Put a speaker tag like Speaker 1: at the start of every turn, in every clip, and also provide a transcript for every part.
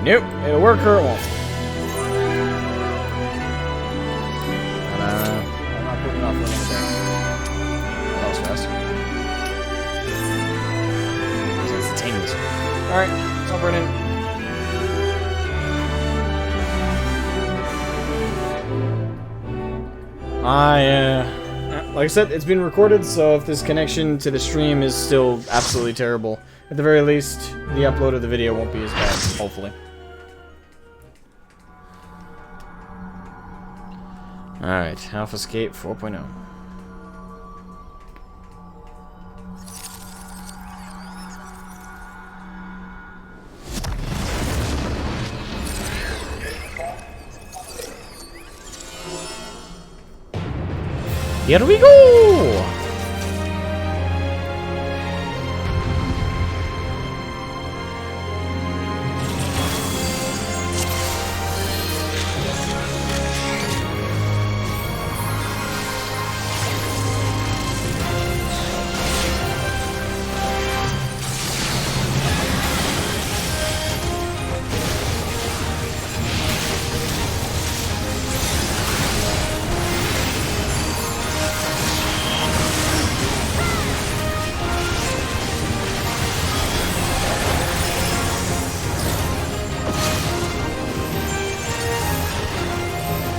Speaker 1: Nope. It'll work or it won't. I'm not putting off running there. That was fast. So instantaneous. Alright, I'll burn in. Like I said, it's been recorded, so if this connection to the stream is still absolutely terrible, at the very least, the upload of the video won't be as bad, hopefully. Alright, AlphaScape 4.0. Here we go!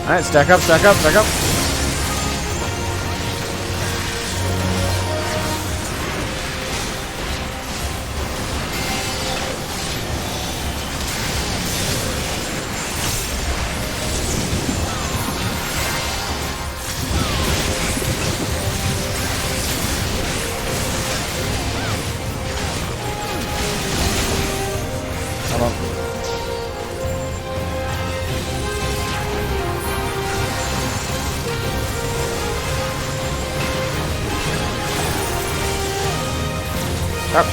Speaker 1: Alright, stack up, stack up, stack up. Come on. Up.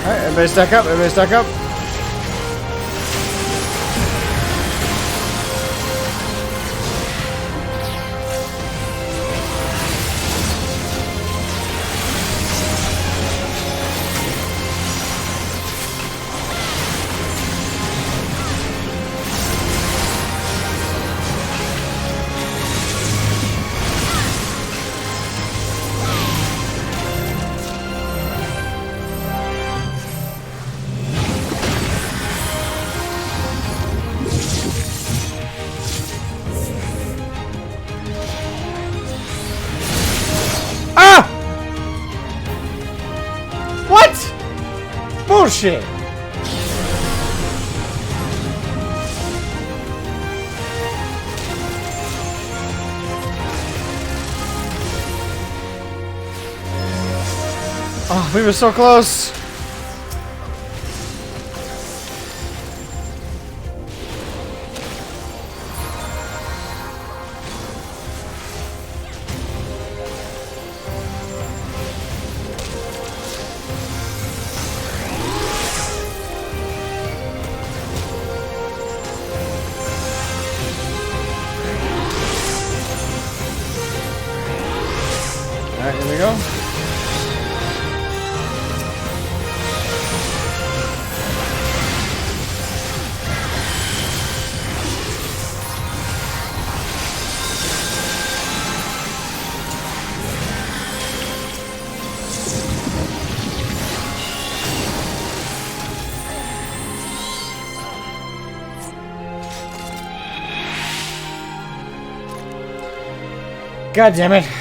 Speaker 1: Alright, everybody stack up, everybody stack up. Bullshit! Oh, we were so close! go. God damn it.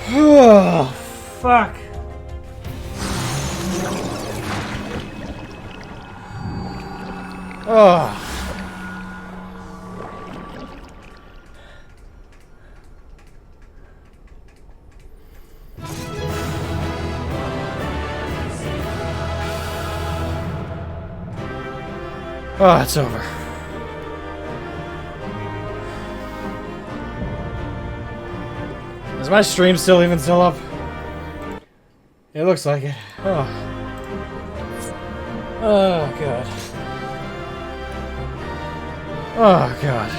Speaker 1: Oh, fuck. Oh. Oh, it's over. Is my stream still up? It looks like it. Oh. Oh, God. Oh, God.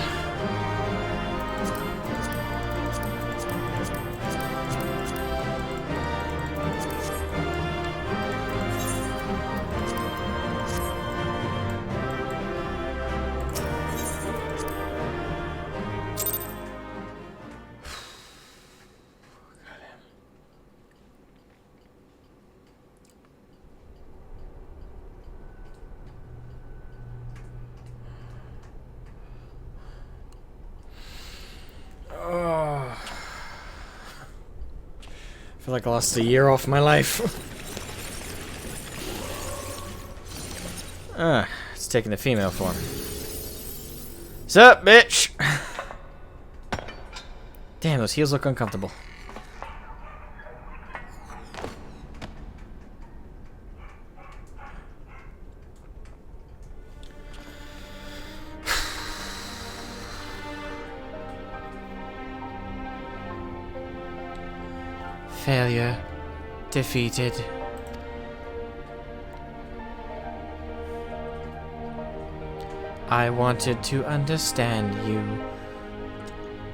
Speaker 1: I feel like I lost a year off my life. It's taking the female form. Sup, bitch? Damn, those heels look uncomfortable. Failure. Defeated. I wanted to understand you,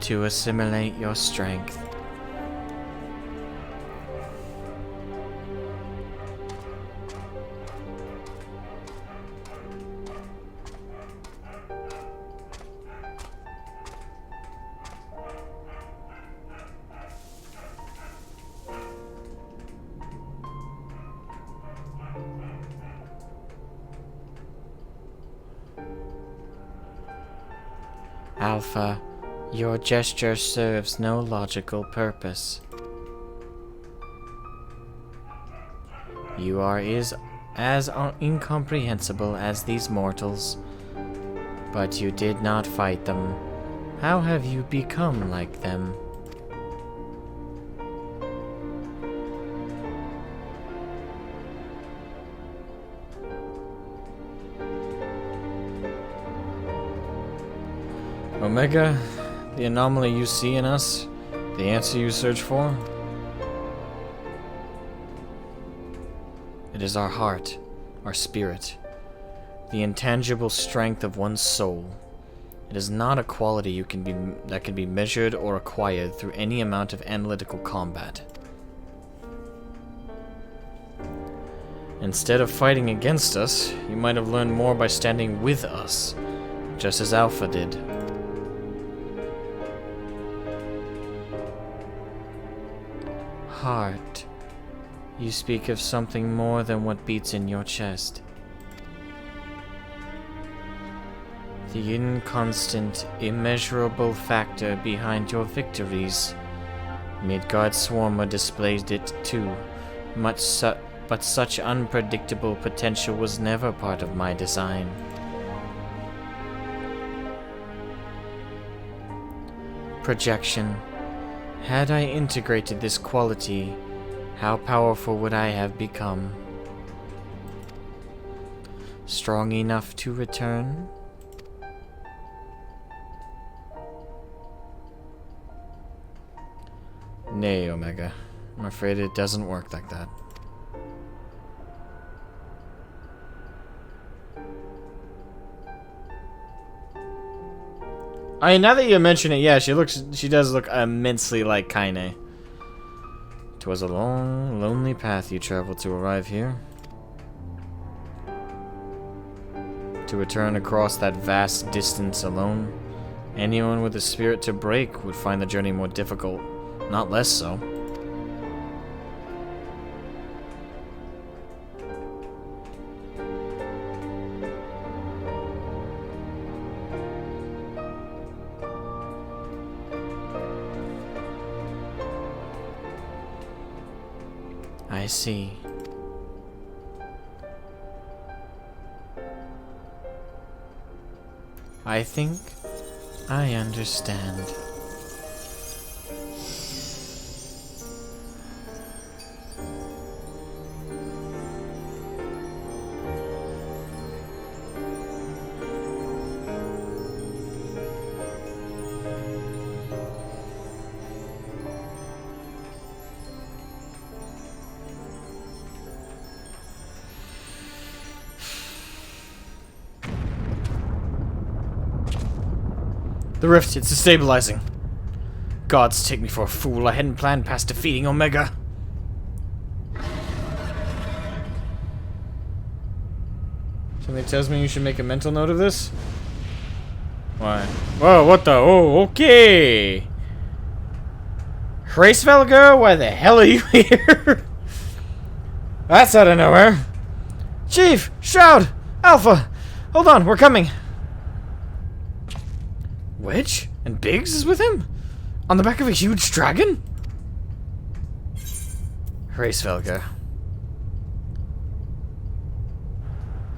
Speaker 1: to assimilate your strength. Alpha, your gesture serves no logical purpose. You are as incomprehensible as these mortals. But you did not fight them. How have you become like them? Omega, the anomaly you see in us, the answer you search for? It is our heart, our spirit, the intangible strength of one's soul. It is not a quality that can be measured or acquired through any amount of analytical combat. Instead of fighting against us, you might have learned more by standing with us, just as Alpha did. Heart. You speak of something more than what beats in your chest. The inconstant, immeasurable factor behind your victories. Midgard Swarmer displayed it too, but such unpredictable potential was never part of my design. Projection. Had I integrated this quality, how powerful would I have become? Strong enough to return? Nay, Omega. I'm afraid it doesn't work like that. I mean, now that you mention it, yeah, she does look immensely like Kaine. 'Twas a long, lonely path you traveled to arrive here. To return across that vast distance alone, anyone with a spirit to break would find the journey more difficult, not less so. I see. I think I understand. The rift, it's destabilizing. Gods, take me for a fool. I hadn't planned past defeating Omega. Somebody tells me you should make a mental note of this? Why? Whoa, what the? Oh, okay. Hraesvelgr, why the hell are you here? That's out of nowhere. Chief, Shroud, Alpha, hold on, we're coming. Wedge? And Biggs is with him? On the back of a huge dragon? Hraesvelgr.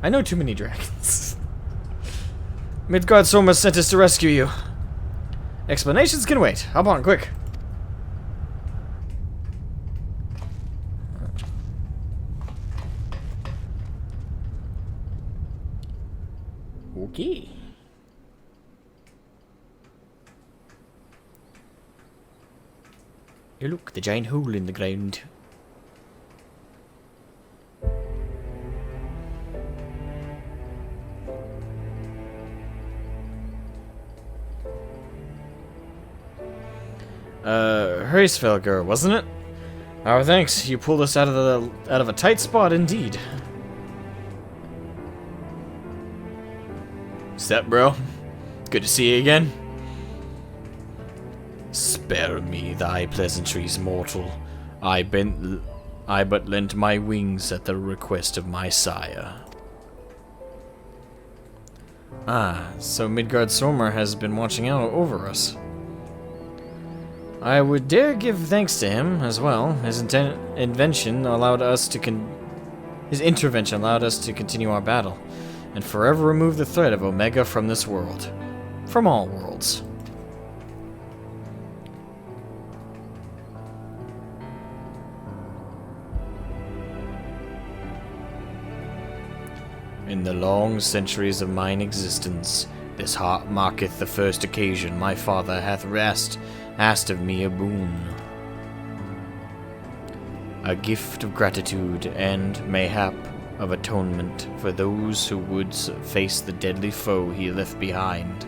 Speaker 1: I know too many dragons. Midgard Soma sent us to rescue you. Explanations can wait. Hop on, quick. Okay. Here, look, the giant hole in the ground. Hraesvelgr, wasn't it? Our thanks. You pulled us out of a tight spot, indeed. Sup, bro? Good to see you again. Spare me thy pleasantries, mortal. I but lent my wings at the request of my sire. Ah, so Midgard Sormer has been watching out over us. I would dare give thanks to him as well. His intervention allowed us to continue our battle, and forever remove the threat of Omega from this world. From all worlds. In the long centuries of mine existence, this heart marketh the first occasion my father hath asked of me a boon. A gift of gratitude and, mayhap, of atonement for those who would face the deadly foe he left behind.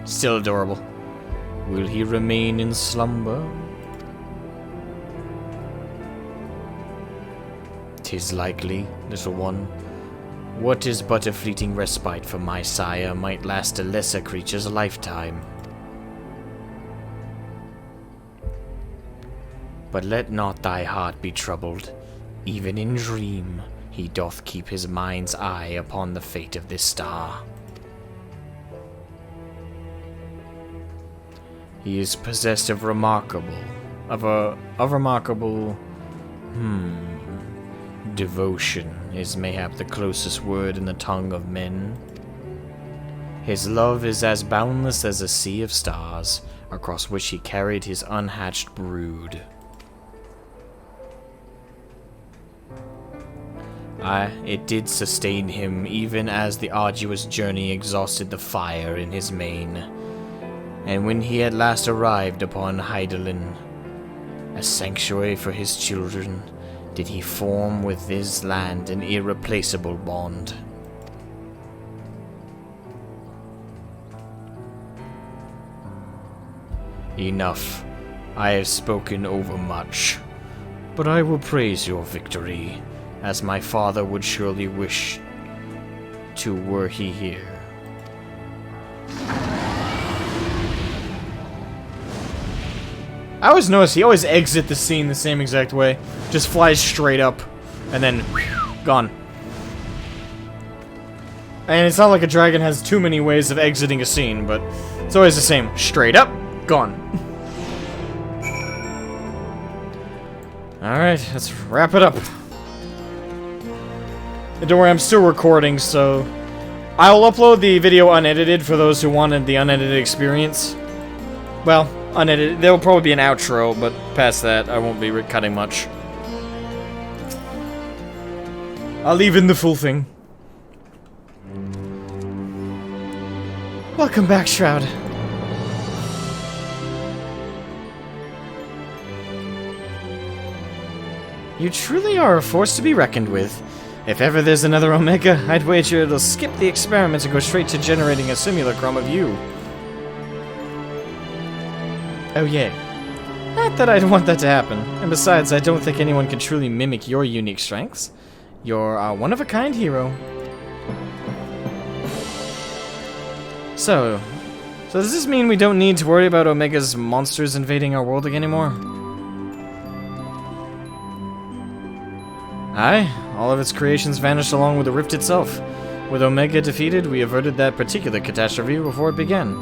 Speaker 1: Still adorable. Will he remain in slumber? 'Tis likely, little one. What is but a fleeting respite from my sire might last a lesser creature's lifetime. But let not thy heart be troubled. Even in dream, he doth keep his mind's eye upon the fate of this star. He is possessed of remarkable devotion is mayhap the closest word in the tongue of men. His love is as boundless as a sea of stars, across which he carried his unhatched brood. It did sustain him, even as the arduous journey exhausted the fire in his mane. And when he at last arrived upon Hydaelyn, a sanctuary for his children, did he form with his land an irreplaceable bond. Enough. I have spoken overmuch. But I will praise your victory, as my father would surely wish to were he here. I always notice he always exits the scene the same exact way. Just flies straight up, and then gone. And it's not like a dragon has too many ways of exiting a scene, but it's always the same. Straight up, gone. Alright, let's wrap it up. And don't worry, I'm still recording, so I'll upload the video unedited for those who wanted the unedited experience. Well, unedited. There'll probably be an outro, but past that, I won't be cutting much. I'll leave in the full thing. Welcome back, Shroud. You truly are a force to be reckoned with. If ever there's another Omega, I'd wager it'll skip the experiment and go straight to generating a simulacrum of you. Oh yeah. Not that I'd want that to happen. And besides, I don't think anyone can truly mimic your unique strengths. You're a one-of-a-kind hero. So does this mean we don't need to worry about Omega's monsters invading our world anymore? Aye, all of its creations vanished along with the rift itself. With Omega defeated, we averted that particular catastrophe before it began.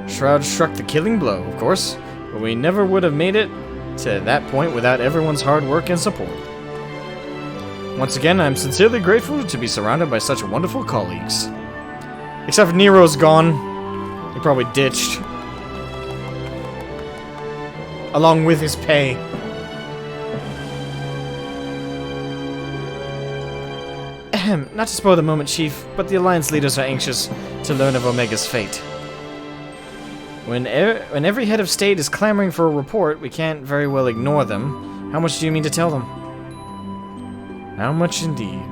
Speaker 1: Shroud struck the killing blow, of course, but we never would have made it to that point without everyone's hard work and support. Once again, I'm sincerely grateful to be surrounded by such wonderful colleagues. Except for Nero's gone. He probably ditched. Along with his pay. Ahem, not to spoil the moment, Chief, but the Alliance leaders are anxious to learn of Omega's fate. When every head of state is clamoring for a report, we can't very well ignore them. How much do you mean to tell them? How much indeed?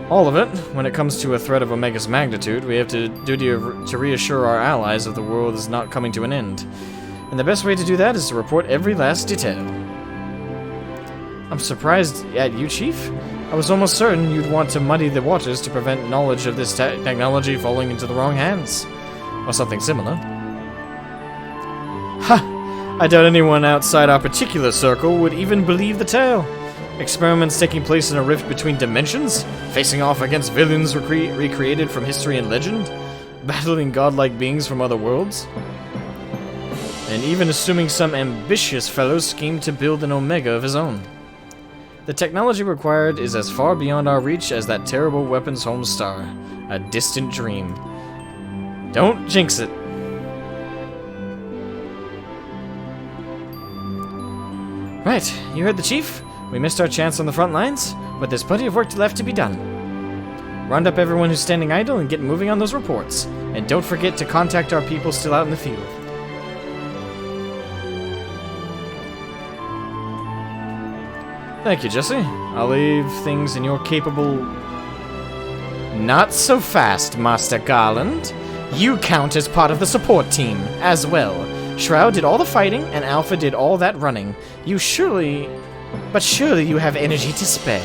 Speaker 1: All of it. When it comes to a threat of Omega's magnitude, we have to duty to reassure our allies that the world is not coming to an end. And the best way to do that is to report every last detail. I'm surprised at you, Chief. I was almost certain you'd want to muddy the waters to prevent knowledge of this technology falling into the wrong hands. Or something similar. Ha! I doubt anyone outside our particular circle would even believe the tale. Experiments taking place in a rift between dimensions? Facing off against villains recreated from history and legend? Battling godlike beings from other worlds? And even assuming some ambitious fellow schemed to build an Omega of his own. The technology required is as far beyond our reach as that terrible weapon's home star. A distant dream. Don't jinx it. Right, you heard the Chief? We missed our chance on the front lines, but there's plenty of work left to be done. Round up everyone who's standing idle and get moving on those reports. And don't forget to contact our people still out in the field. Thank you, Jesse. I'll leave things in your capable... Not so fast, Master Garland. You count as part of the support team, as well. Shroud did all the fighting, and Alpha did all that running. You surely... But surely you have energy to spare.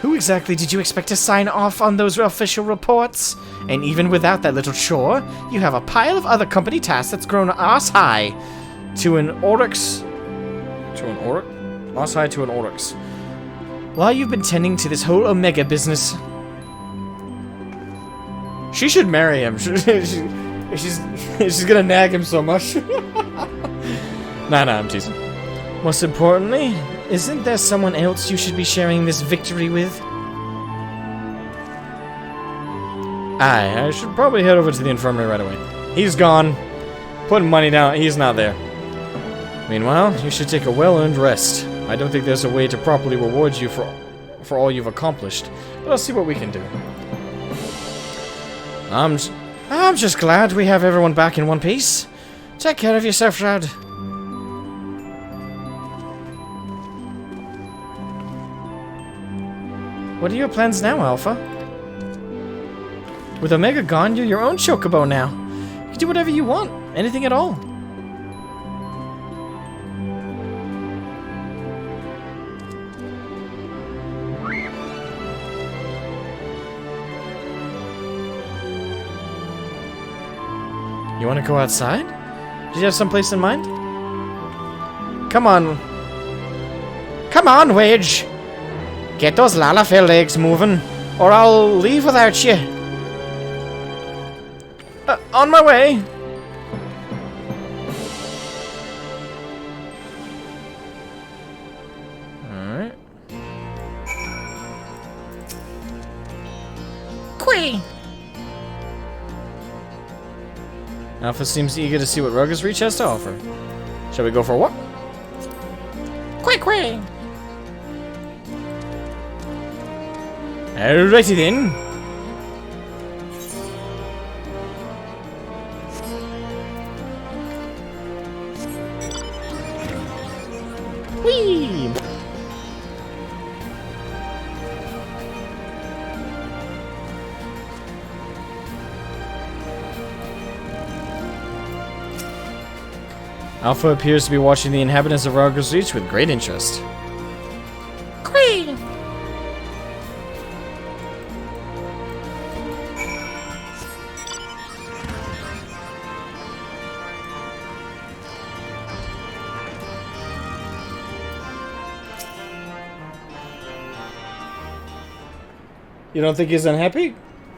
Speaker 1: Who exactly did you expect to sign off on those official reports? And even without that little chore, you have a pile of other company tasks that's grown ass-high to an oryx... To an oryx? Ass-high to an oryx. While you've been tending to this whole Omega business... She should marry him. She's gonna nag him so much. Nah, I'm teasing. Most importantly, isn't there someone else you should be sharing this victory with? I should probably head over to the infirmary right away. He's gone. Putting money down, he's not there. Meanwhile, you should take a well-earned rest. I don't think there's a way to properly reward you for all you've accomplished, but I'll see what we can do. I'm just glad we have everyone back in one piece. Take care of yourself, Shroud. What are your plans now, Alpha? With Omega gone, you're your own chocobo now. You can do whatever you want. Anything at all. You want to go outside? Did you have some place in mind? Come on. Come on, Wedge. Get those Lalafell legs moving, or I'll leave without you. On my way! Alright.
Speaker 2: Quay!
Speaker 1: Alpha seems eager to see what Ruggles Reach has to offer. Shall we go for a walk?
Speaker 2: Quay!
Speaker 1: Alrighty then. Whee! Alpha appears to be watching the inhabitants of Ruggles Reach with great interest.
Speaker 2: Quay!
Speaker 1: You don't think he's unhappy?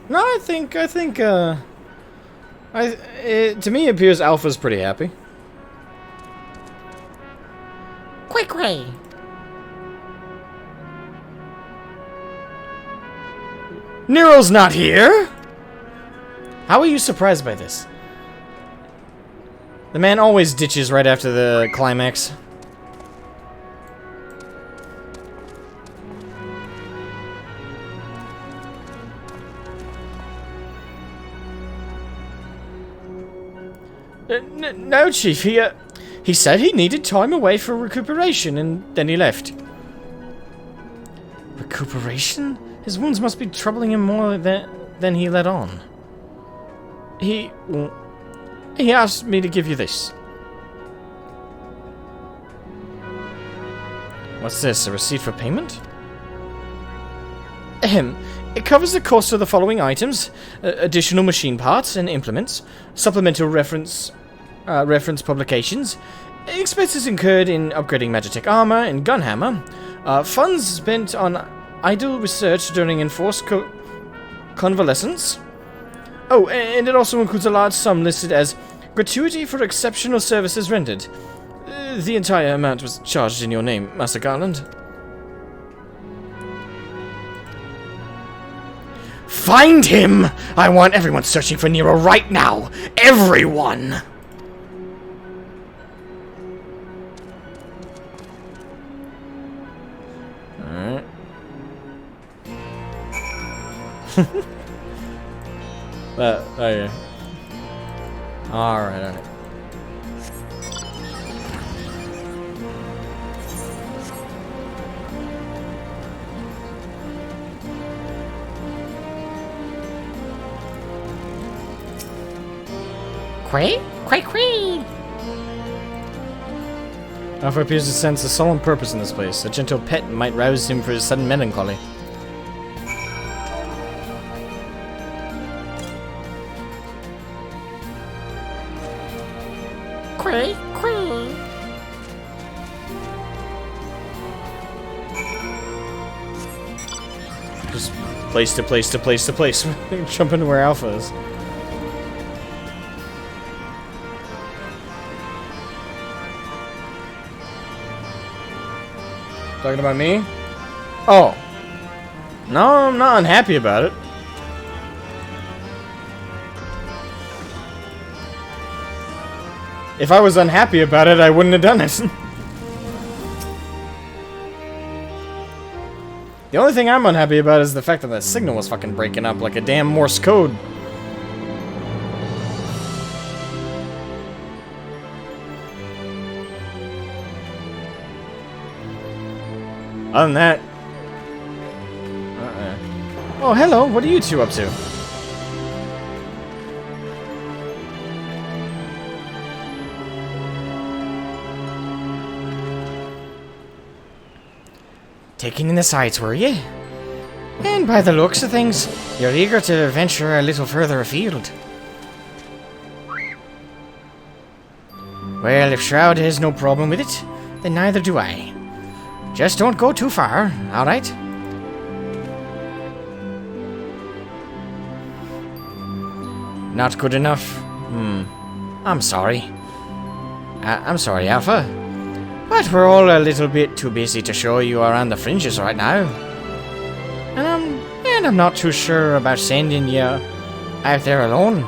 Speaker 1: No, I think, to me it appears Alpha's pretty happy.
Speaker 2: Quay!
Speaker 1: Nero's not here? How are you surprised by this? The man always ditches right after the climax. No, Chief. He said he needed time away for recuperation, and then he left. Recuperation? His wounds must be troubling him more than he let on. He asked me to give you this. What's this? A receipt for payment? It covers the cost of the following items: additional machine parts and implements, supplemental reference publications, expenses incurred in upgrading Magitech armor and gunhammer, funds spent on idle research during enforced convalescence. Oh, and it also includes a large sum listed as gratuity for exceptional services rendered. The entire amount was charged in your name, Master Garland. Find him! I want everyone searching for Nero right now! Everyone! Alright. Okay. Alright.
Speaker 2: Quay?
Speaker 1: Alpha appears to sense a solemn purpose in this place. A gentle pet might rouse him for his sudden melancholy.
Speaker 2: Quay?
Speaker 1: Just place to place to place to place. Jump into where Alpha is. Talking about me? Oh. No, I'm not unhappy about it. If I was unhappy about it, I wouldn't have done it. The only thing I'm unhappy about is the fact that the signal was fucking breaking up like a damn Morse code. Other than that... Oh, hello. What are you two up to? Taking in the sights, were you? And by the looks of things, you're eager to venture a little further afield. Well, if Shroud has no problem with it, then neither do I. Just don't go too far, alright? Not good enough? I'm sorry. I'm sorry, Alpha. But we're all a little bit too busy to show you around the fringes right now. And I'm not too sure about sending you out there alone.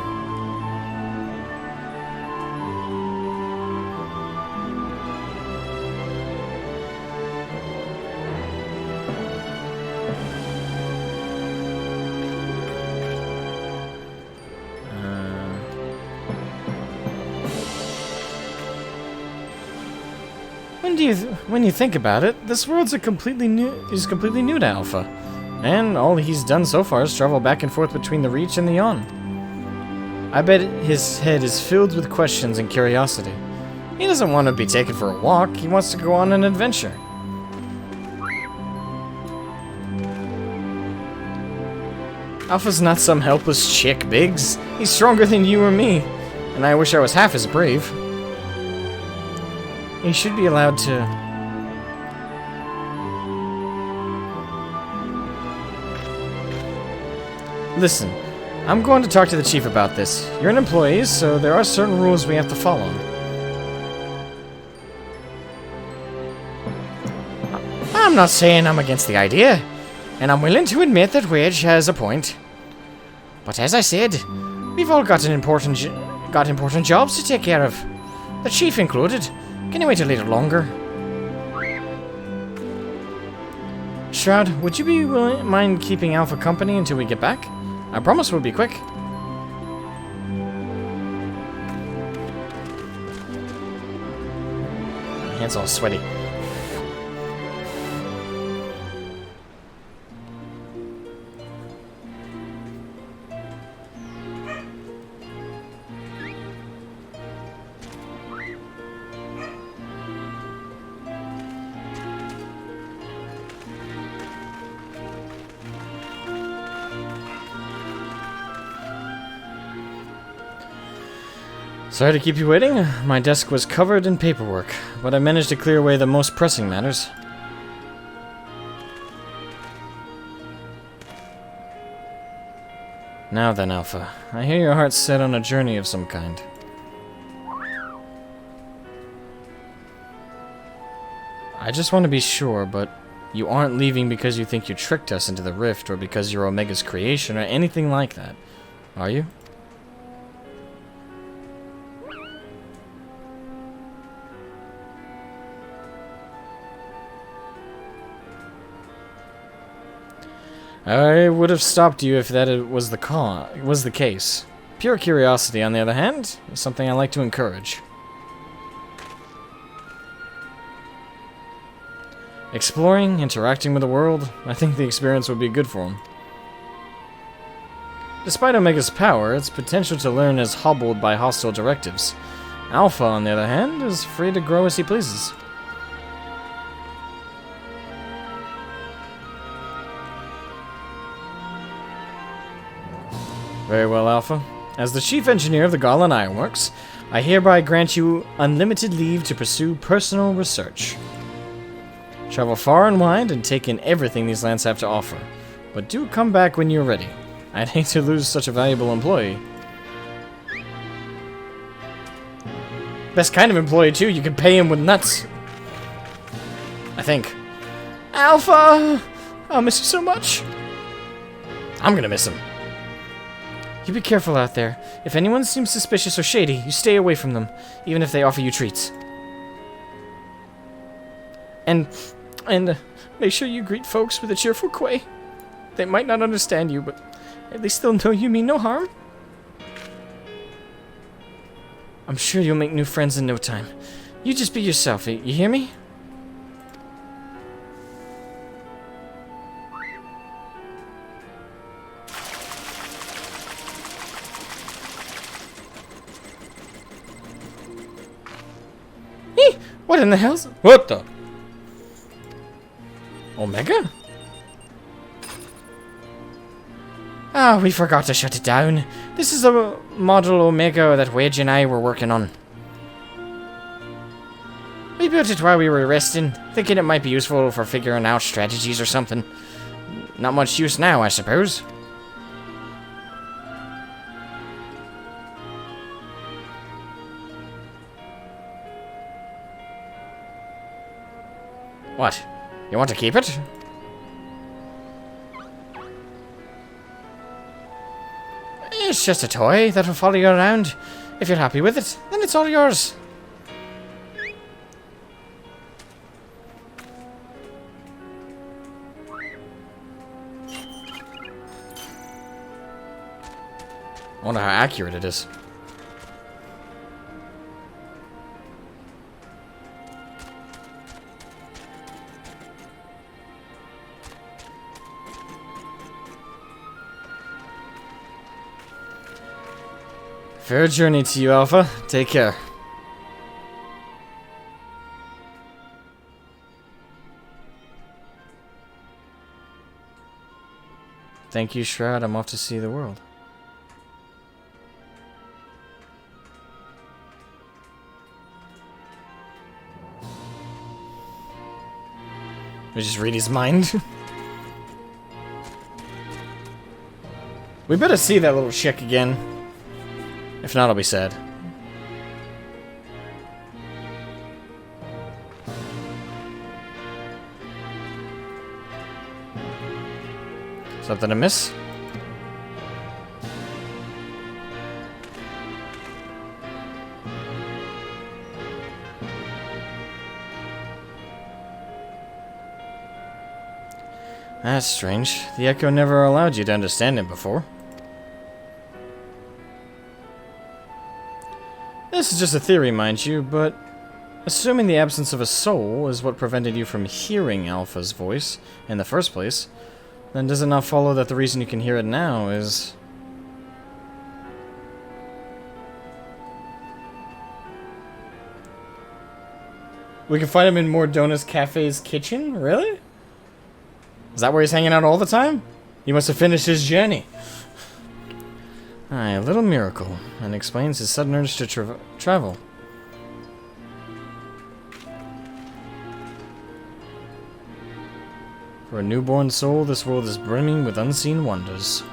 Speaker 1: When you think about it, this world's completely new to Alpha. And all he's done so far is travel back and forth between the Reach and the Yawn. I bet his head is filled with questions and curiosity. He doesn't want to be taken for a walk, he wants to go on an adventure. Alpha's not some helpless chick, Biggs. He's stronger than you or me, and I wish I was half as brave. He should be allowed to... Listen, I'm going to talk to the chief about this. You're an employee, so there are certain rules we have to follow. I'm not saying I'm against the idea, and I'm willing to admit that Wedge has a point. But as I said, we've all got important jobs to take care of. The chief included. Can you wait a little longer? Shroud, would you mind keeping Alpha company until we get back? I promise we'll be quick. My hands all sweaty. Sorry to keep you waiting. My desk was covered in paperwork, but I managed to clear away the most pressing matters. Now then, Alpha. I hear your heart's set on a journey of some kind. I just want to be sure, but you aren't leaving because you think you tricked us into the rift, or because you're Omega's creation, or anything like that, are you? I would have stopped you if that was the case. Pure curiosity, on the other hand, is something I like to encourage. Exploring, interacting with the world, I think the experience would be good for him. Despite Omega's power, its potential to learn is hobbled by hostile directives. Alpha, on the other hand, is free to grow as he pleases. Very well, Alpha. As the Chief Engineer of the Garland Ironworks, I hereby grant you unlimited leave to pursue personal research. Travel far and wide and take in everything these lands have to offer. But do come back when you're ready. I'd hate to lose such a valuable employee. Best kind of employee, too. You can pay him with nuts. I think. Alpha! I'll miss you so much. I'm gonna miss him. You be careful out there. If anyone seems suspicious or shady, you stay away from them, even if they offer you treats. And make sure you greet folks with a cheerful quay. They might not understand you, but at least they'll know you mean no harm. I'm sure you'll make new friends in no time. You just be yourself, you hear me? What in the hell's... What the... Omega? Ah, we forgot to shut it down. This is a model Omega that Wedge and I were working on. We built it while we were resting, thinking it might be useful for figuring out strategies or something. Not much use now, I suppose. What? You want to keep it? It's just a toy that will follow you around. If you're happy with it, then it's all yours. I wonder how accurate it is. Fair journey to you, Alpha. Take care. Thank you, Shroud. I'm off to see the world. We just read his mind. We better see that little chick again. If not, I'll be sad. Something to miss? That's strange. The Echo never allowed you to understand him before. This is just a theory, mind you, but assuming the absence of a soul is what prevented you from hearing Alpha's voice in the first place, then does it not follow that the reason you can hear it now is... We can find him in Mordona's Cafe's kitchen? Really? Is that where he's hanging out all the time? He must have finished his journey. Aye, a little miracle, and explains his sudden urge to travel. For a newborn soul, this world is brimming with unseen wonders.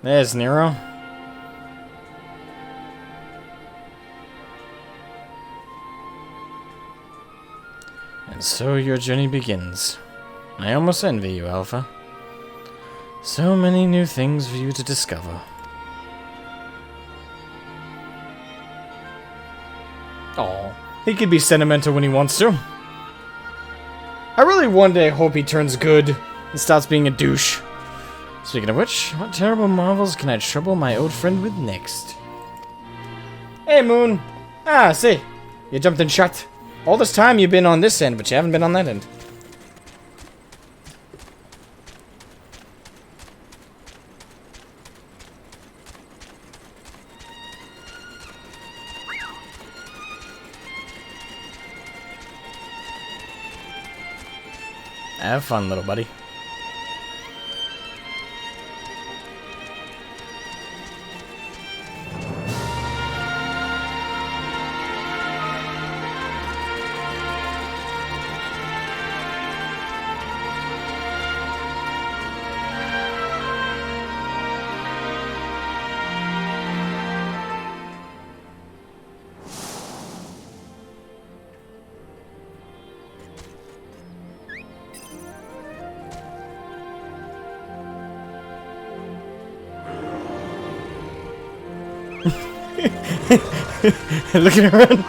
Speaker 1: There's Nero. And so your journey begins. I almost envy you, Alpha. So many new things for you to discover. Oh, he could be sentimental when he wants to. I really one day hope he turns good and stops being a douche. Speaking of which, what terrible marvels can I trouble my old friend with next? Hey, Moon! Ah, see, you jumped in shot. All this time you've been on this end, but you haven't been on that end. Have fun, little buddy. Looking around.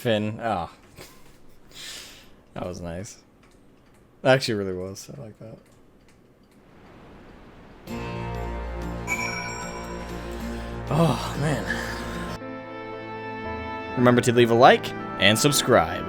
Speaker 3: Finn. Oh. That was nice. Actually, really was. I like that. Oh, man. Remember to leave a like and subscribe.